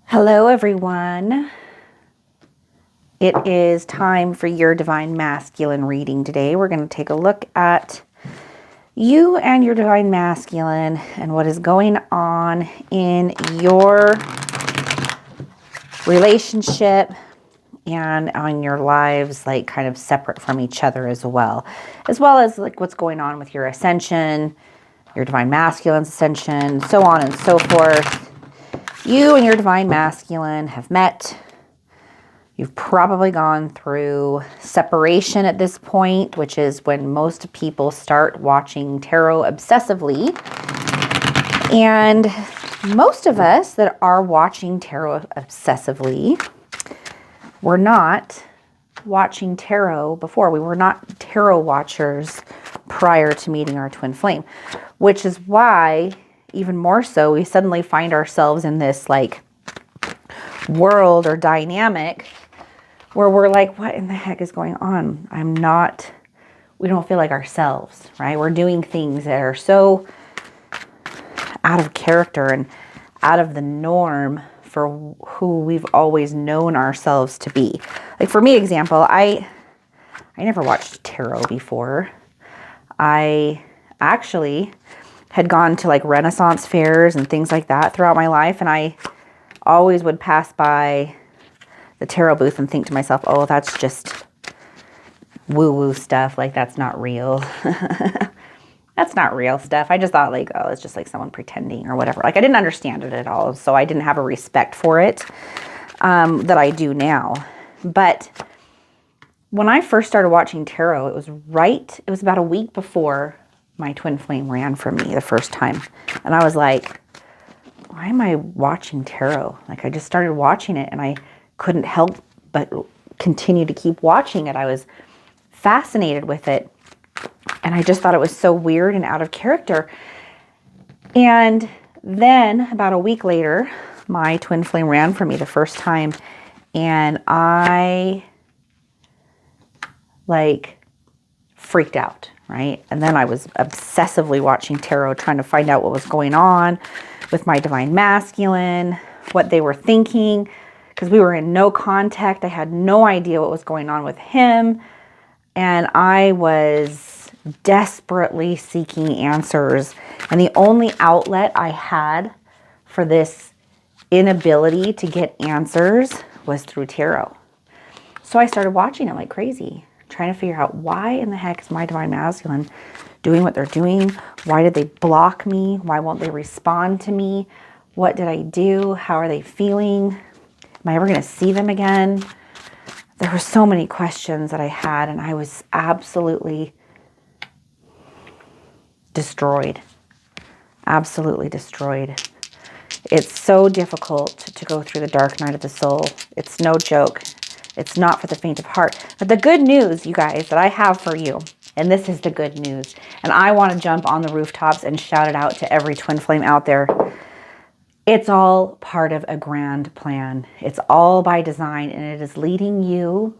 Hello, everyone. It is time for your Divine Masculine reading today. We're going to take a look at you and your Divine Masculine and what is going on in your relationship and on your lives, like kind of separate from each other as well as like what's going on with your ascension, your Divine Masculine's ascension, so on and so forth. You and your Divine Masculine have met. You've probably gone through separation at this point, which is when most people start watching tarot obsessively. And most of us that are watching tarot obsessively were not watching tarot before. We were not tarot watchers prior to meeting our twin flame, which is why, even more so, we suddenly find ourselves in this like world or dynamic where we're like, what in the heck is going on? We don't feel like ourselves, right? We're doing things that are so out of character and out of the norm for who we've always known ourselves to be. Like for me, example, I never watched tarot before. I actually had gone to like Renaissance fairs and things like that throughout my life, and I always would pass by the tarot booth and think to myself, oh, that's just woo-woo stuff. Like, that's not real. That's not real stuff. I just thought like, oh, it's just like someone pretending or whatever. Like, I didn't understand it at all. So I didn't have a respect for it that I do now. But when I first started watching tarot, it was about a week before my twin flame ran from me the first time. And I was like, why am I watching tarot? Like, I just started watching it and I couldn't help but continue to keep watching it. I was fascinated with it. And I just thought it was so weird and out of character. And then about a week later, my twin flame ran from me the first time. And I like freaked out, right? And then I was obsessively watching tarot, trying to find out what was going on with my Divine Masculine, what they were thinking, because we were in no contact. I had no idea what was going on with him. And I was desperately seeking answers. And the only outlet I had for this inability to get answers was through tarot. So I started watching it like crazy, trying to figure out why in the heck is my Divine Masculine doing what they're doing? Why did they block me? Why won't they respond to me? What did I do? How are they feeling? Am I ever going to see them again? There were so many questions that I had, and I was absolutely destroyed. Absolutely destroyed. It's so difficult to go through the dark night of the soul. It's no joke. It's not for the faint of heart. But the good news, you guys, that I have for you, and this is the good news, and I want to jump on the rooftops and shout it out to every twin flame out there. It's all part of a grand plan. It's all by design, and it is leading you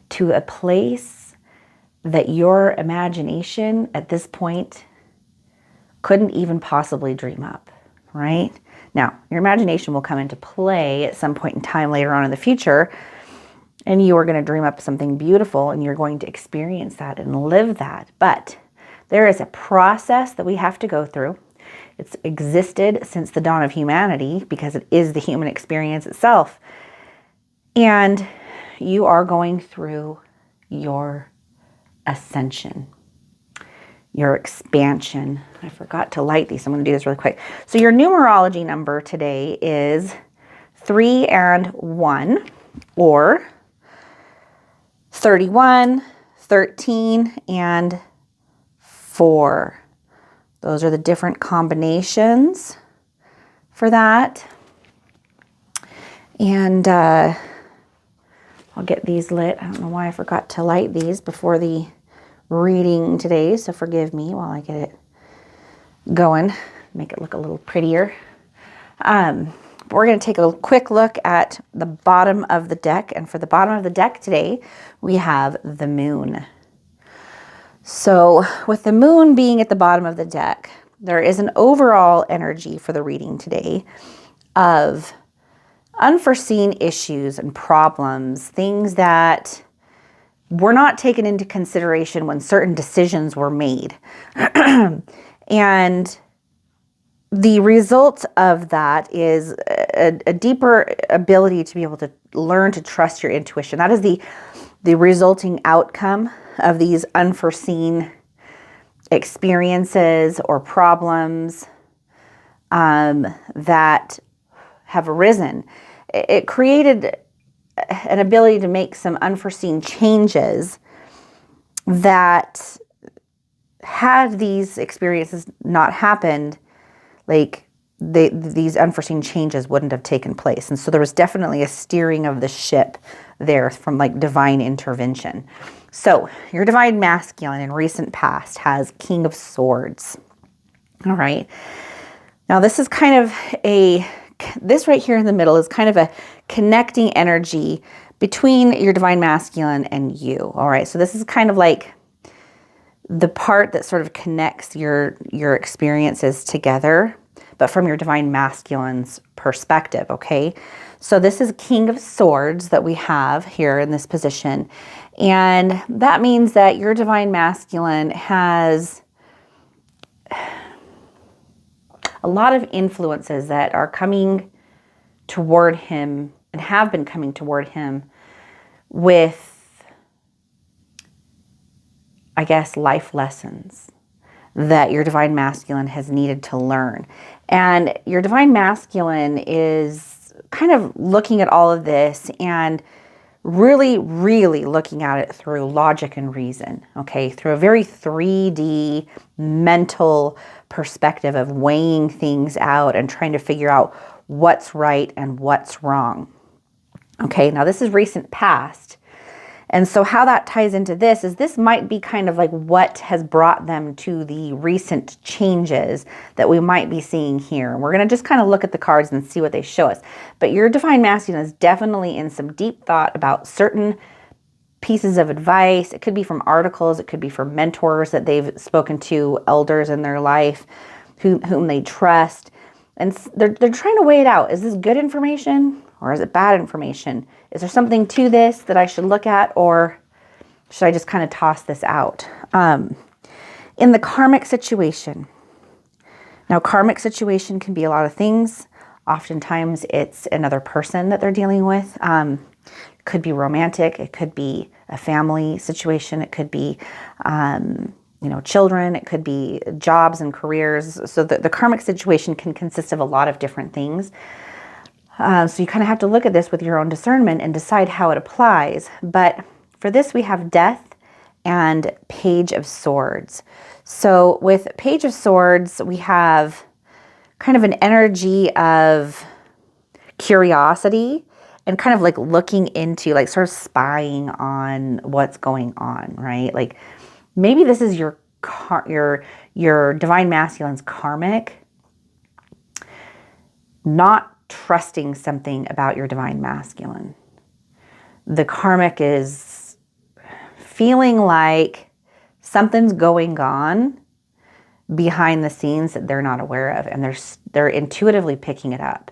to a place that your imagination at this point couldn't even possibly dream up, right? Now, your imagination will come into play at some point in time later on in the future, and you are going to dream up something beautiful, and you're going to experience that and live that. But there is a process that we have to go through. It's existed since the dawn of humanity because it is the human experience itself. And you are going through your ascension, your expansion. I forgot to light these. I'm going to do this really quick. So your numerology number today is 3 and 1, or 31, 13, and 4. Those are the different combinations for that. And I'll get these lit. I don't know why I forgot to light these before the reading today, so forgive me while I get it going, make it look a little prettier. We're going to take a quick look at the bottom of the deck. And for the bottom of the deck today, we have the moon. So with the moon being at the bottom of the deck, there is an overall energy for the reading today of unforeseen issues and problems, things that were not taken into consideration when certain decisions were made. And the result of that is a deeper ability to be able to learn to trust your intuition. That is the resulting outcome of these unforeseen experiences or problems that have arisen. It created an ability to make some unforeseen changes that, had these experiences not happened, like these unforeseen changes wouldn't have taken place. And so there was definitely a steering of the ship there from like divine intervention. So your divine masculine in recent past has King of Swords. All right. Now this is kind of this right here in the middle is kind of a connecting energy between your divine masculine and you. All right. So this is kind of like the part that sort of connects your experiences together, but from your divine masculine's perspective. Okay. So this is King of Swords that we have here in this position. And that means that your divine masculine has a lot of influences that are coming toward him and have been coming toward him with, I guess, life lessons that your divine masculine has needed to learn. And your divine masculine is kind of looking at all of this and really, really looking at it through logic and reason, okay? Through a very 3D mental perspective of weighing things out and trying to figure out what's right and what's wrong. Okay, now this is recent past. And so how that ties into this is this might be kind of like what has brought them to the recent changes that we might be seeing here. We're going to just kind of look at the cards and see what they show us. But your divine masculine is definitely in some deep thought about certain pieces of advice. It could be from articles. It could be from mentors that they've spoken to, elders in their life whom they trust. And they're trying to weigh it out. Is this good information or is it bad information? Is there something to this that I should look at, or should I just kind of toss this out? In the karmic situation. Now, karmic situation can be a lot of things. Oftentimes it's another person that they're dealing with. It could be romantic. It could be a family situation. It could be, children. It could be jobs and careers. So the karmic situation can consist of a lot of different things. So you kind of have to look at this with your own discernment and decide how it applies. But for this, we have Death and Page of Swords. So with Page of Swords, we have kind of an energy of curiosity and kind of like looking into, like sort of spying on what's going on, right? Like maybe this is your divine masculine's karmic, not trusting something about your divine masculine. The karmic is feeling like something's going on behind the scenes that they're not aware of, and they're intuitively picking it up.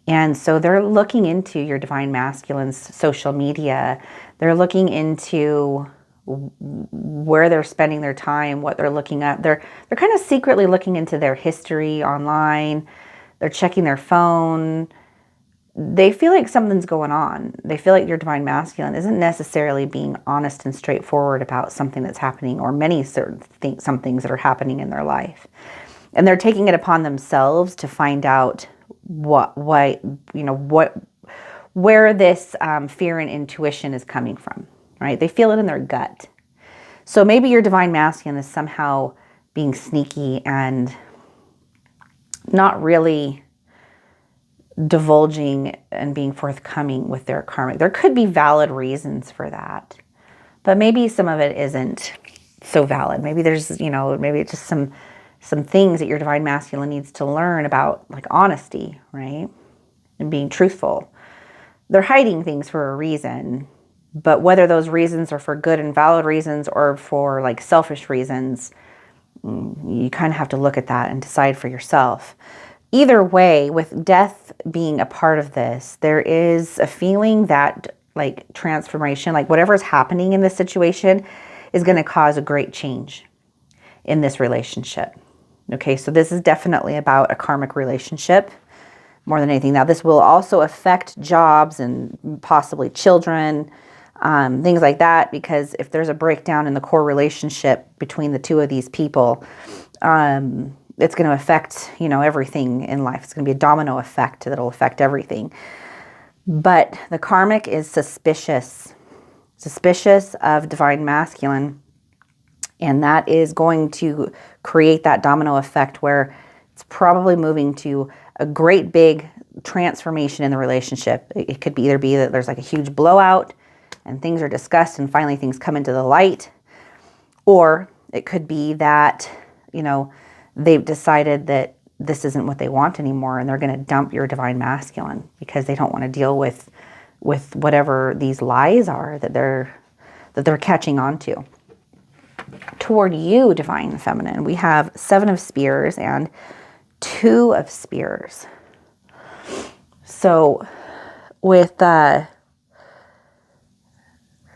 And so they're looking into your divine masculine's social media. They're looking into where they're spending their time, what they're looking at. They're kind of secretly looking into their history online. They're checking their phone. They feel like something's going on. They feel like your divine masculine isn't necessarily being honest and straightforward about something that's happening, or some things that are happening in their life. And they're taking it upon themselves to find out where this fear and intuition is coming from, right? They feel it in their gut. So maybe your divine masculine is somehow being sneaky and not really divulging and being forthcoming with their karmic. There could be valid reasons for that, but maybe some of it isn't so valid. Maybe there's, maybe it's just some things that your divine masculine needs to learn about, like honesty, right? And being truthful. They're hiding things for a reason, but whether those reasons are for good and valid reasons or for like selfish reasons, you kind of have to look at that and decide for yourself. either way, with death being a part of this, there is a feeling that like transformation, like whatever is happening in this situation is going to cause a great change in this relationship. Okay, so this is definitely about a karmic relationship more than anything. Now, this will also affect jobs and possibly children, things like that, because if there's a breakdown in the core relationship between the two of these people, it's going to affect, you know, everything in life. It's going to be a domino effect that'll affect everything. But the karmic is suspicious of divine masculine. And that is going to create that domino effect where it's probably moving to a great big transformation in the relationship. It could either be that there's like a huge blowout and things are discussed and finally things come into the light. Or it could be that, you know, they've decided that this isn't what they want anymore and they're going to dump your divine masculine because they don't want to deal with whatever these lies are that they're catching on to. Toward you, divine feminine, we have 7 of spears and 2 of spears. So with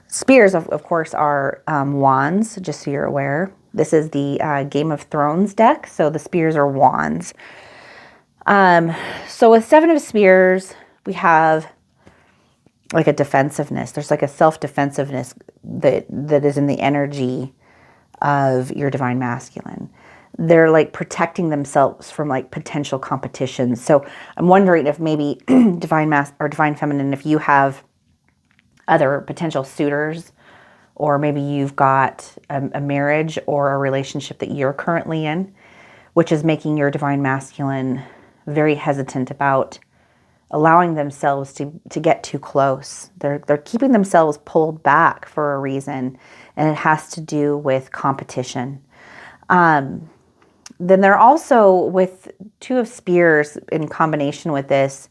spears, of course, are wands, just so you're aware. This is the Game of Thrones deck, so the spears are wands. So with 7 of spears, we have like a defensiveness. There's like a self-defensiveness that is in the energy of your divine masculine. They're like protecting themselves from like potential competition. So I'm wondering if maybe divine feminine, if you have other potential suitors, or maybe you've got a marriage or a relationship that you're currently in, which is making your divine masculine very hesitant about allowing themselves to get too close. They're keeping themselves pulled back for a reason, and it has to do with competition. Then they're also, with 2 of spears in combination with this,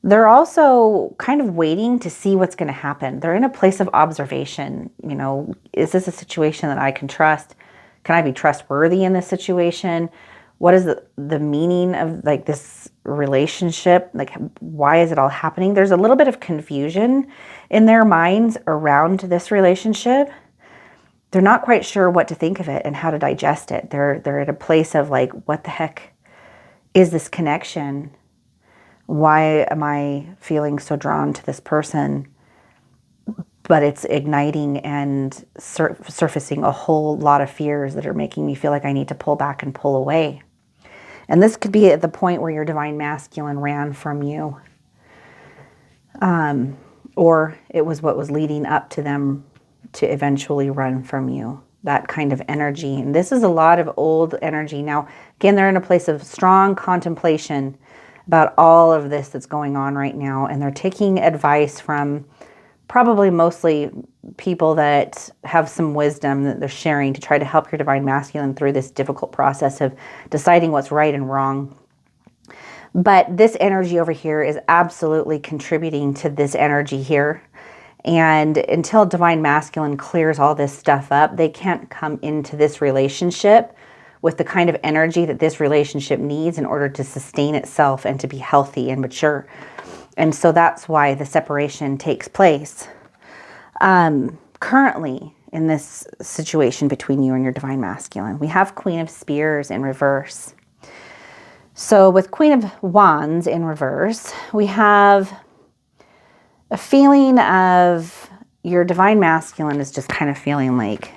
they're also kind of waiting to see what's going to happen. They're in a place of observation. You know, is this a situation that I can trust? Can I be trustworthy in this situation? What is the meaning of like this relationship? Like, why is it all happening? There's a little bit of confusion in their minds around this relationship. They're not quite sure what to think of it and how to digest it. They're at a place of like, what the heck is this connection? Why am I feeling so drawn to this person? But it's igniting and surfacing a whole lot of fears that are making me feel like I need to pull back and pull away. And this could be at the point where your divine masculine ran from you. Or it was what was leading up to them to eventually run from you. That kind of energy. And this is a lot of old energy. Now, again, they're in a place of strong contemplation about all of this that's going on right now. And they're taking advice from probably mostly people that have some wisdom that they're sharing to try to help your divine masculine through this difficult process of deciding what's right and wrong. But this energy over here is absolutely contributing to this energy here. And until divine masculine clears all this stuff up, they can't come into this relationship with the kind of energy that this relationship needs in order to sustain itself and to be healthy and mature. And so that's why the separation takes place. Currently, in this situation between you and your divine masculine, we have Queen of Spears in reverse. So with Queen of Wands in reverse, we have a feeling of your divine masculine is just kind of feeling like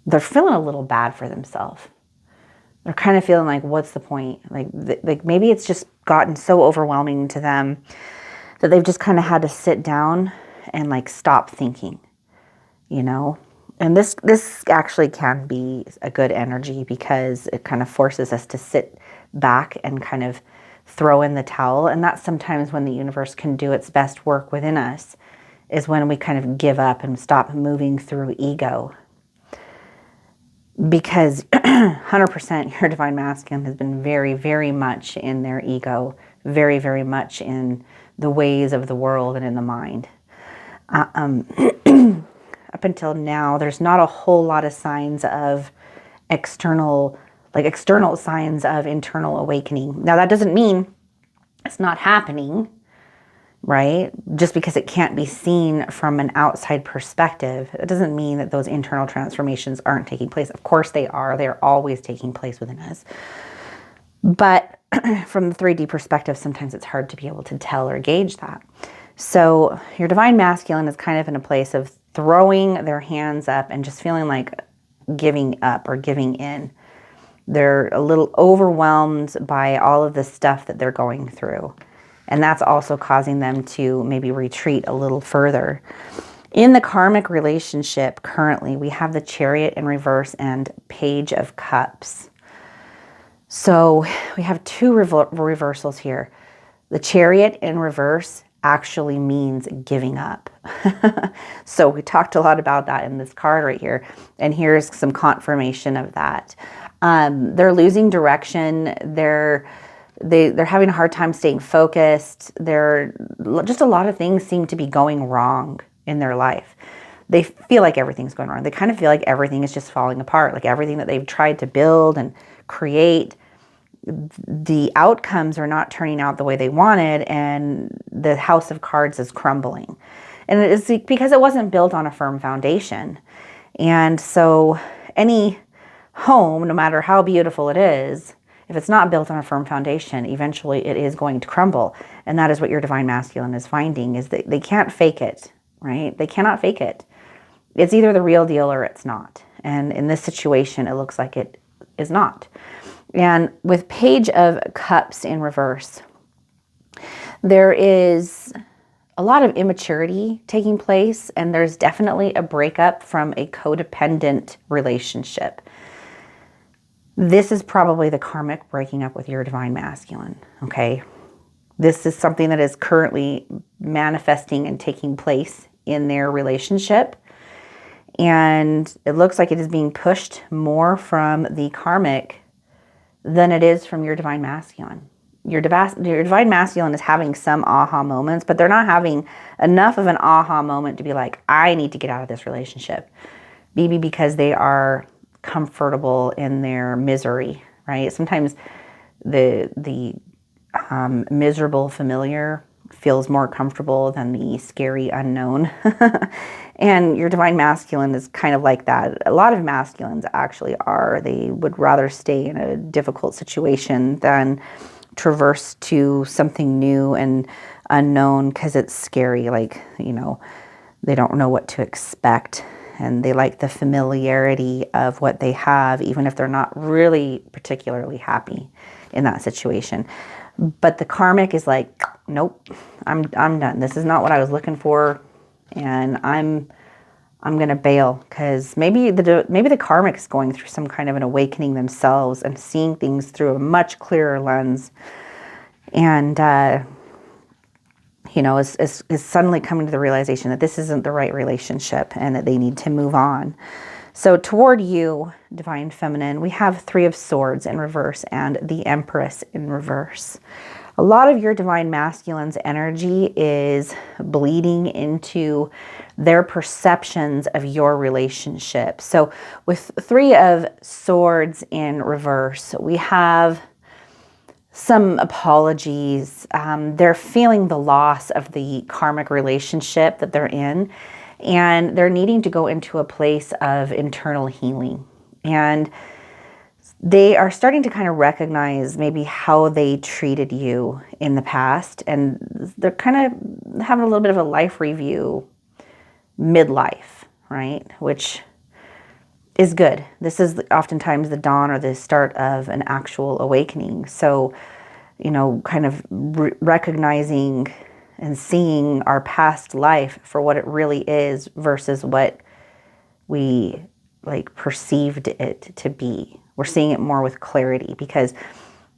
they're feeling a little bad for themselves. They're kind of feeling like, what's the point? Like maybe it's just gotten so overwhelming to them that they've just kind of had to sit down and like stop thinking, you know? And this actually can be a good energy because it kind of forces us to sit back and kind of throw in the towel. And that's sometimes when the universe can do its best work within us, is when we kind of give up and stop moving through ego. Because 100% your divine masculine has been very, very much in their ego, very, very much in the ways of the world and in the mind. Up until now, there's not a whole lot of signs of external like external signs of internal awakening. Now, that doesn't mean it's not happening, right? Just because it can't be seen from an outside perspective, it doesn't mean that those internal transformations aren't taking place. Of course they are. They're always taking place within us. But from the 3D perspective, sometimes it's hard to be able to tell or gauge that. So your divine masculine is kind of in a place of throwing their hands up and just feeling like giving up or giving in. They're a little overwhelmed by all of the stuff that they're going through. And that's also causing them to maybe retreat a little further. In the karmic relationship, currently, we have the Chariot in reverse and Page of Cups. So we have two reversals here. The Chariot in reverse actually means giving up. So we talked a lot about that in this card right here. And here's some confirmation of that. They're losing direction. They're having a hard time staying focused. Just a lot of things seem to be going wrong in their life. They feel like everything's going wrong. They kind of feel like everything is just falling apart. Like everything that they've tried to build and create, the outcomes are not turning out the way they wanted, and the house of cards is crumbling. And it is because it wasn't built on a firm foundation. And so any home, no matter how beautiful it is, if it's not built on a firm foundation, eventually it is going to crumble. And that is what your divine masculine is finding, is that they can't fake it, right? They cannot fake it. It's either the real deal or it's not. And in this situation, it looks like it is not. And with Page of Cups in reverse, there is a lot of immaturity taking place, and there's definitely a breakup from a codependent relationship. This is probably the karmic breaking up with your divine masculine, okay? This is something that is currently manifesting and taking place in their relationship. And it looks like it is being pushed more from the karmic than it is from your divine masculine. Your divine masculine is having some aha moments, but they're not having enough of an aha moment to be like, I need to get out of this relationship. Maybe because they are comfortable in their misery, right? Sometimes the miserable familiar feels more comfortable than the scary unknown. And your divine masculine is kind of like that. A lot of masculines actually are. They would rather stay in a difficult situation than traverse to something new and unknown because it's scary. Like, they don't know what to expect. And they like the familiarity of what they have, even if they're not really particularly happy in that situation. But the karmic is like, nope, I'm done. This is not what I was looking for, and I'm gonna bail, because maybe the karmic is going through some kind of an awakening themselves and seeing things through a much clearer lens, and is suddenly coming to the realization that this isn't the right relationship and that they need to move on. So toward you, divine feminine, we have 3 of Swords in reverse and the Empress in reverse. A lot of your divine masculine's energy is bleeding into their perceptions of your relationship. So with 3 of Swords in reverse, we have some apologies. They're feeling the loss of the karmic relationship that they're in, and they're needing to go into a place of internal healing. And they are starting to kind of recognize maybe how they treated you in the past, and they're kind of having a little bit of a life review midlife, right? Which is good. This is oftentimes the dawn or the start of an actual awakening. So, kind of recognizing and seeing our past life for what it really is versus what we perceived it to be. We're seeing it more with clarity, because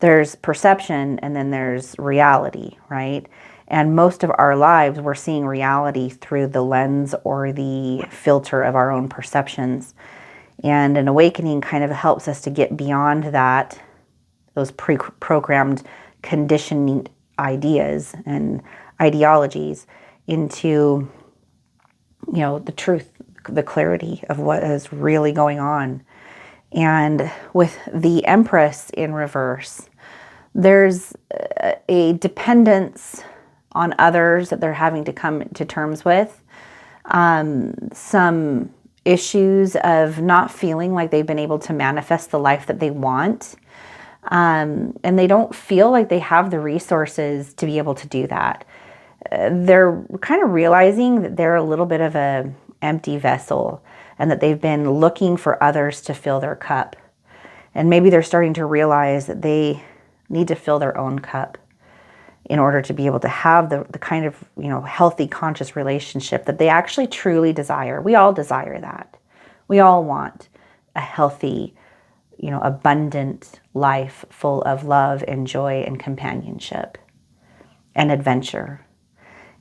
there's perception and then there's reality, right? And most of our lives, we're seeing reality through the lens or the filter of our own perceptions. And an awakening kind of helps us to get beyond that, those pre-programmed conditioning ideas and ideologies, into, the truth, the clarity of what is really going on. And with the Empress in reverse, there's a dependence on others that they're having to come to terms with. Some issues of not feeling like they've been able to manifest the life that they want. And they don't feel like they have the resources to be able to do that. They're kind of realizing that they're a little bit of a empty vessel and that they've been looking for others to fill their cup. And maybe they're starting to realize that they need to fill their own cup in order to be able to have the kind of, healthy, conscious relationship that they actually truly desire. We all desire that. We all want a healthy, abundant life full of love and joy and companionship and adventure.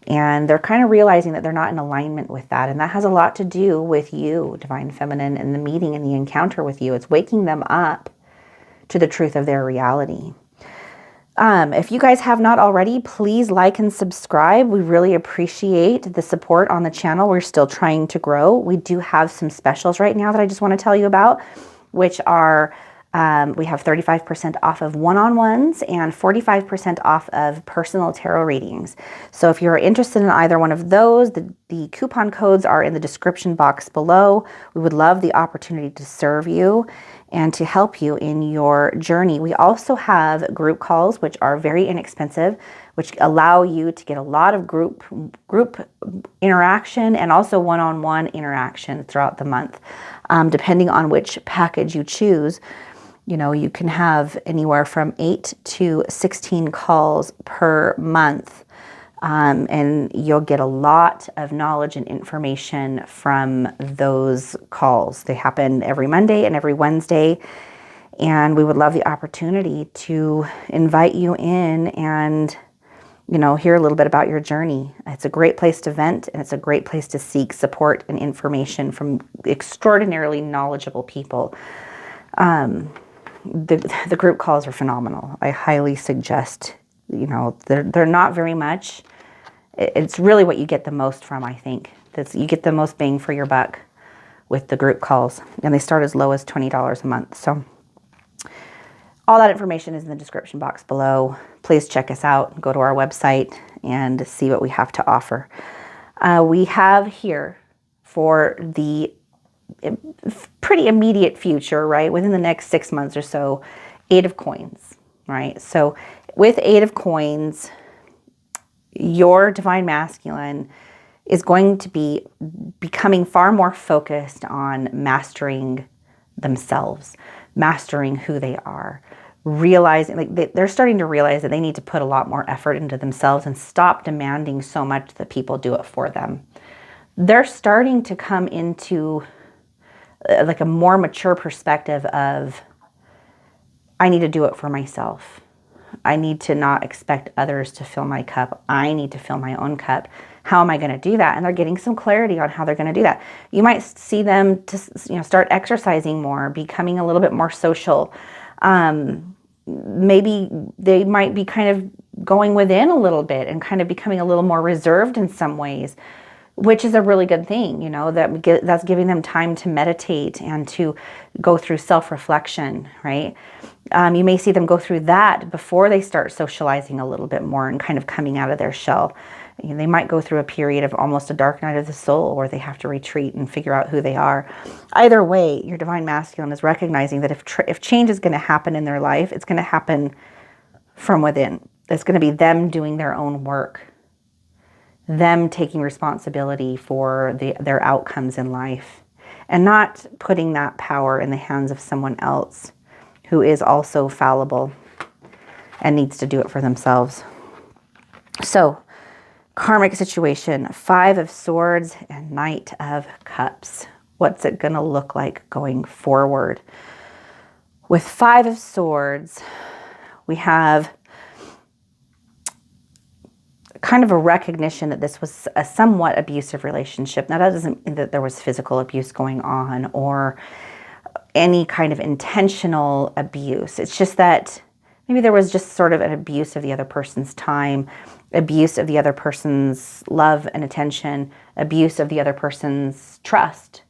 And they're kind of realizing that they're not in alignment with that. And that has a lot to do with you, Divine Feminine, and the meeting and the encounter with you. It's waking them up to the truth of their reality. If you guys have not already, please like and subscribe. We really appreciate the support on the channel. We're still trying to grow. We do have some specials right now that I just want to tell you about, which are, we have 35% off of one-on-ones and 45% off of personal tarot readings. So if you're interested in either one of those, the coupon codes are in the description box below. We would love the opportunity to serve you and to help you in your journey. We also have group calls, which are very inexpensive, which allow you to get a lot of group interaction and also one-on-one interaction throughout the month. Depending on which package you choose, you can have anywhere from 8 to 16 calls per month. And you'll get a lot of knowledge and information from those calls. They happen every Monday and every Wednesday. And we would love the opportunity to invite you in and, hear a little bit about your journey. It's a great place to vent, and it's a great place to seek support and information from extraordinarily knowledgeable people. The group calls are phenomenal. I highly suggest, they're not very much. It's really what you get the most from, I think. You get the most bang for your buck with the group calls. And they start as low as $20 a month. So all that information is in the description box below. Please check us out. Go to our website and see what we have to offer. We have here for the pretty immediate future, right? Within the next 6 months or so, 8 of coins, right? So with 8 of coins, your Divine Masculine is going to be becoming far more focused on mastering themselves, mastering who they are, realizing, they're starting to realize that they need to put a lot more effort into themselves and stop demanding so much that people do it for them. They're starting to come into a more mature perspective of, I need to do it for myself. I need to not expect others to fill my cup. I need to fill my own cup. How am I going to do that? And they're getting some clarity on how they're going to do that. You might see them to, start exercising more, becoming a little bit more social. Maybe they might be kind of going within a little bit and kind of becoming a little more reserved in some ways, which is a really good thing, that's giving them time to meditate and to go through self-reflection, right? You may see them go through that before they start socializing a little bit more and kind of coming out of their shell. They might go through a period of almost a dark night of the soul where they have to retreat and figure out who they are. Either way, your Divine Masculine is recognizing that if change is going to happen in their life, it's going to happen from within. It's going to be them doing their own work, them taking responsibility for their outcomes in life, and not putting that power in the hands of someone else who is also fallible and needs to do it for themselves. So, karmic situation, 5 of Swords and Knight of Cups. What's it going to look like going forward? With 5 of Swords, we have kind of a recognition that this was a somewhat abusive relationship. Now, that doesn't mean that there was physical abuse going on or any kind of intentional abuse. It's just that maybe there was just sort of an abuse of the other person's time, abuse of the other person's love and attention, abuse of the other person's trust.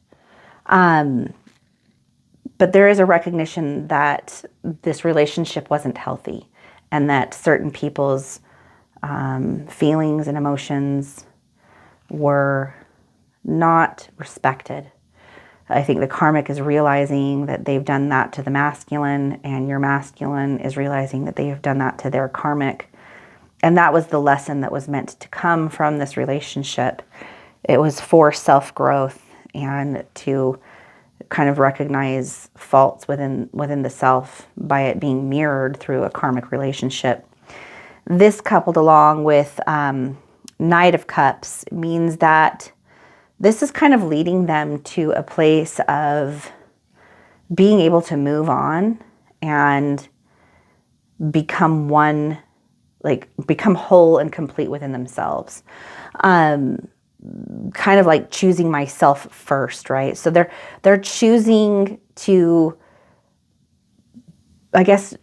But there is a recognition that this relationship wasn't healthy, and that certain people's feelings and emotions were not respected. I think the karmic is realizing that they've done that to the masculine, and your masculine is realizing that they have done that to their karmic. And that was the lesson that was meant to come from this relationship. It was for self-growth and to kind of recognize faults within the self by it being mirrored through a karmic relationship. This, coupled along with Knight of Cups, means that this is kind of leading them to a place of being able to move on and become one, like become whole and complete within themselves. Kind of like choosing myself first, right? So they're choosing to, I guess,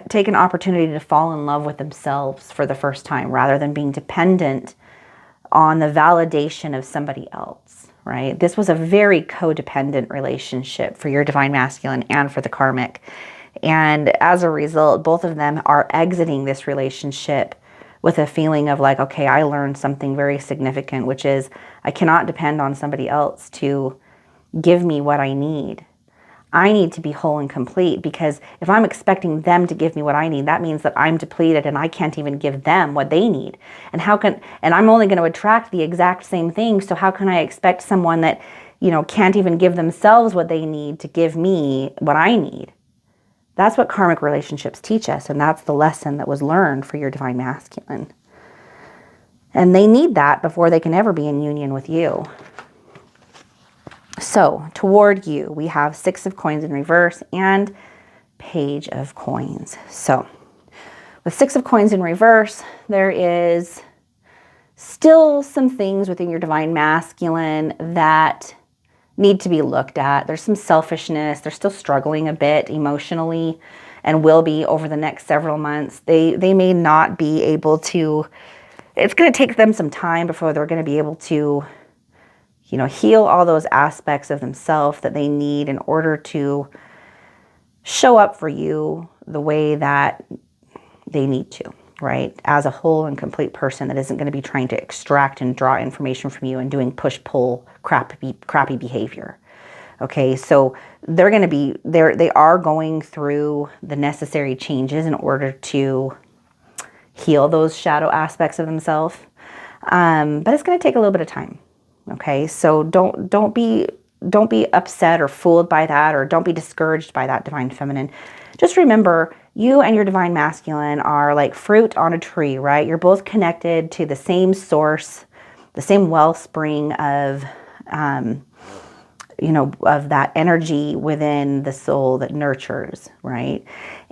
take an opportunity to fall in love with themselves for the first time, rather than being dependent on the validation of somebody else, right? This was a very codependent relationship for your divine masculine and for the karmic. And as a result, both of them are exiting this relationship with a feeling of like, okay, I learned something very significant, which is I cannot depend on somebody else to give me what I need. I need to be whole and complete, because if I'm expecting them to give me what I need, that means that I'm depleted and I can't even give them what they need. And I'm only going to attract the exact same thing. So how can I expect someone that, can't even give themselves what they need to give me what I need? That's what karmic relationships teach us. And that's the lesson that was learned for your divine masculine. And they need that before they can ever be in union with you. So toward you, we have 6 of coins in reverse and Page of coins. So with 6 of coins in reverse, there is still some things within your divine masculine that need to be looked at. There's some selfishness. They're still struggling a bit emotionally and will be over the next several months. They may not be able to, it's going to take them some time before they're going to be able to heal all those aspects of themselves that they need in order to show up for you the way that they need to, right? As a whole and complete person that isn't going to be trying to extract and draw information from you and doing push-pull crappy behavior. Okay, so they're going to be, they are going through the necessary changes in order to heal those shadow aspects of themselves. But it's going to take a little bit of time. Okay, so don't be upset or fooled by that, or don't be discouraged by that, divine feminine. Just remember, you and your divine masculine are like fruit on a tree, right? You're both connected to the same source, the same wellspring of, of that energy within the soul that nurtures, right?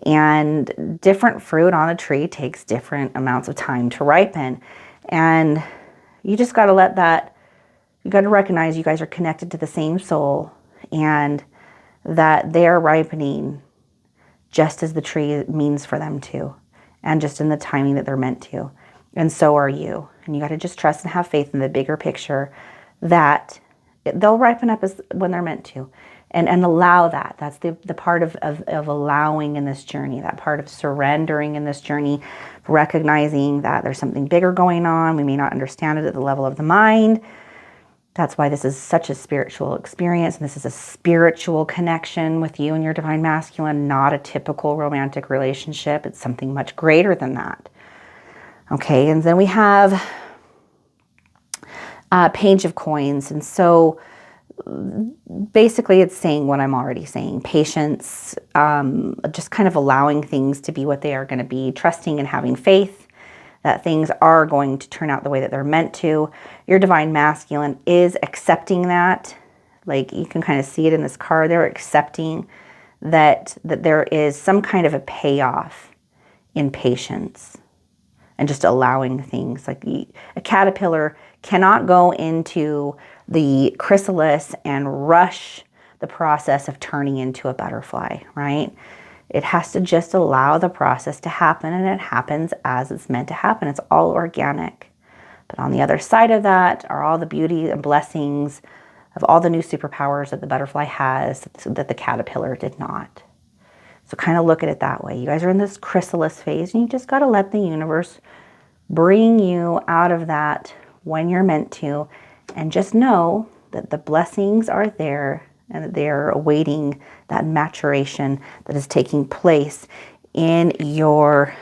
And different fruit on a tree takes different amounts of time to ripen. And you just got to let that, you got to recognize you guys are connected to the same soul, and that they are ripening just as the tree means for them to, and just in the timing that they're meant to. And so are you. And you got to just trust and have faith in the bigger picture that they'll ripen up as when they're meant to, and allow that. That's the part of allowing in this journey, that part of surrendering in this journey, recognizing that there's something bigger going on. We may not understand it at the level of the mind. That's why this is such a spiritual experience. And this is a spiritual connection with you and your divine masculine, not a typical romantic relationship. It's something much greater than that. Okay, and then we have Page of coins. And so basically it's saying what I'm already saying. Patience, just kind of allowing things to be what they are going to be, trusting and having faith that things are going to turn out the way that they're meant to. Your divine masculine is accepting that. Like you can kind of see it in this card. They're accepting that there is some kind of a payoff in patience and just allowing things. Like a caterpillar cannot go into the chrysalis and rush the process of turning into a butterfly, right? It has to just allow the process to happen, and it happens as it's meant to happen. It's all organic. But on the other side of that are all the beauty and blessings of all the new superpowers that the butterfly has that the caterpillar did not. So kind of look at it that way. You guys are in this chrysalis phase, and you just got to let the universe bring you out of that when you're meant to, and just know that the blessings are there and that they're awaiting that maturation that is taking place in your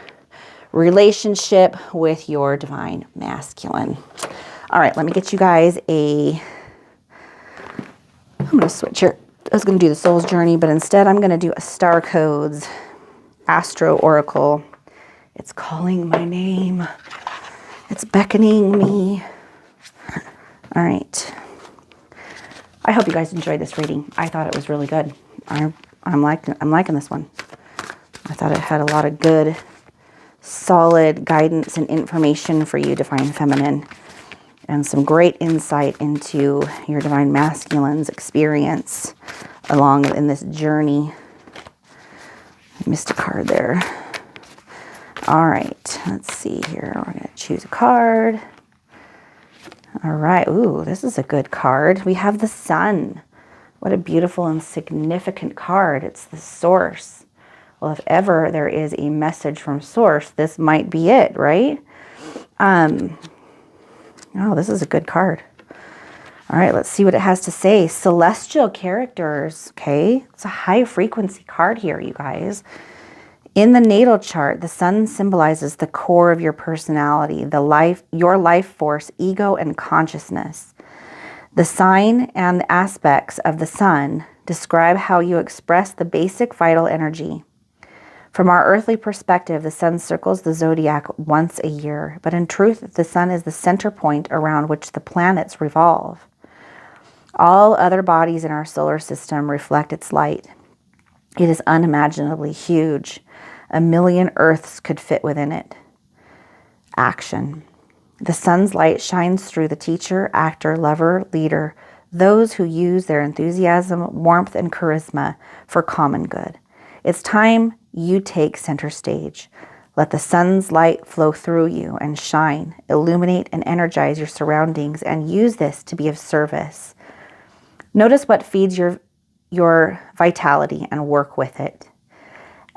relationship with your divine masculine. All right, let me get you guys I'm going to switch here. I was going to do the soul's journey, but instead I'm going to do a star codes astro oracle. It's calling my name. It's beckoning me. All right. I hope you guys enjoyed this reading. I thought it was really good. I'm liking this one. I thought it had a lot of good, solid guidance and information for you, Divine Feminine, and some great insight into your Divine Masculine's experience along in this journey. I missed a card there. All right, let's see here. We're going to choose a card. All right. Ooh, this is a good card. We have the Sun. What a beautiful and significant card. It's the source. Well, if ever there is a message from source, this might be it, right? Oh, this is a good card. All right, let's see what it has to say. Celestial characters, okay? It's a high frequency card here, you guys. In the natal chart, the Sun symbolizes the core of your personality, your life force, ego, and consciousness. The sign and the aspects of the Sun describe how you express the basic vital energy. From our earthly perspective, the Sun circles the zodiac once a year, but in truth, the Sun is the center point around which the planets revolve. All other bodies in our solar system reflect its light. It is unimaginably huge. 1,000,000 Earths could fit within it. Action. The Sun's light shines through the teacher, actor, lover, leader, those who use their enthusiasm, warmth, and charisma for common good. It's time you take center stage. Let the Sun's light flow through you and shine, illuminate, and energize your surroundings, and use this to be of service. Notice what feeds your vitality and work with it.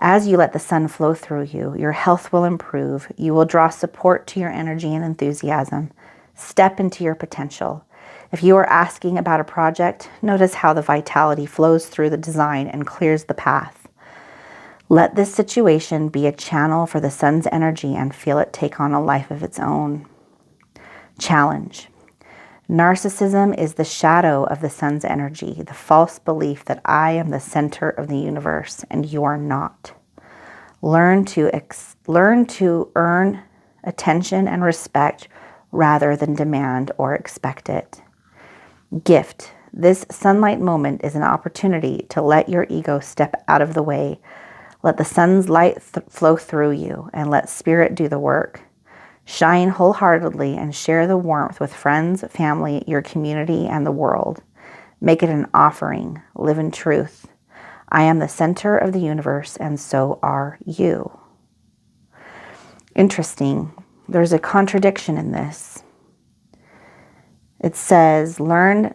As you let the Sun flow through you, your health will improve. You will draw support to your energy and enthusiasm. Step into your potential. If you are asking about a project, notice how the vitality flows through the design and clears the path. Let this situation be a channel for the Sun's energy and feel it take on a life of its own. Challenge. Narcissism is the shadow of the Sun's energy, the false belief that I am the center of the universe and you are not. Learn to earn attention and respect rather than demand or expect it. Gift. This sunlight moment is an opportunity to let your ego step out of the way. Let the Sun's light flow through you and let spirit do the work. Shine wholeheartedly and share the warmth with friends, family, your community, and the world. Make it an offering. Live in truth. I am the center of the universe, and so are you. Interesting. There's a contradiction in this. It says, that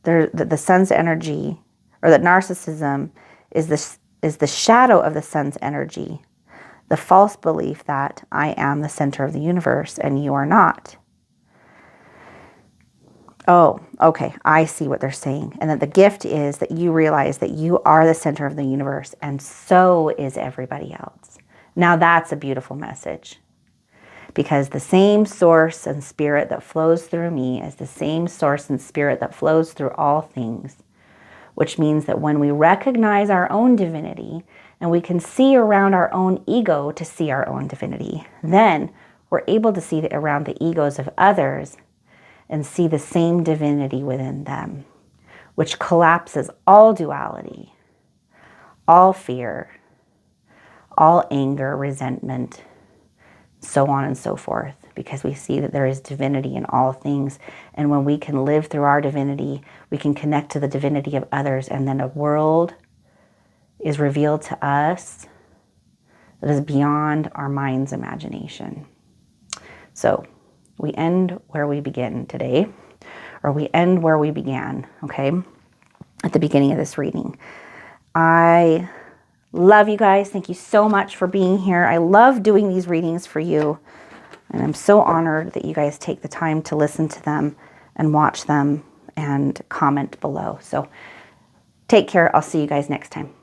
the Sun's energy, or that narcissism is the shadow of the Sun's energy. The false belief that I am the center of the universe and you are not. Oh, okay. I see what they're saying. And that the gift is that you realize that you are the center of the universe and so is everybody else. Now that's a beautiful message. Because the same source and spirit that flows through me is the same source and spirit that flows through all things. Which means that when we recognize our own divinity and we can see around our own ego to see our own divinity, then we're able to see around the egos of others and see the same divinity within them, which collapses all duality, all fear, all anger, resentment, so on and so forth, because we see that there is divinity in all things. And when we can live through our divinity, we can connect to the divinity of others, and then a world is revealed to us that is beyond our mind's imagination. So we end where we begin today. or we end where we began, okay, at the beginning of this reading. I love you guys. Thank you so much for being here. I love doing these readings for you. And I'm so honored that you guys take the time to listen to them and watch them and comment below. So take care. I'll see you guys next time.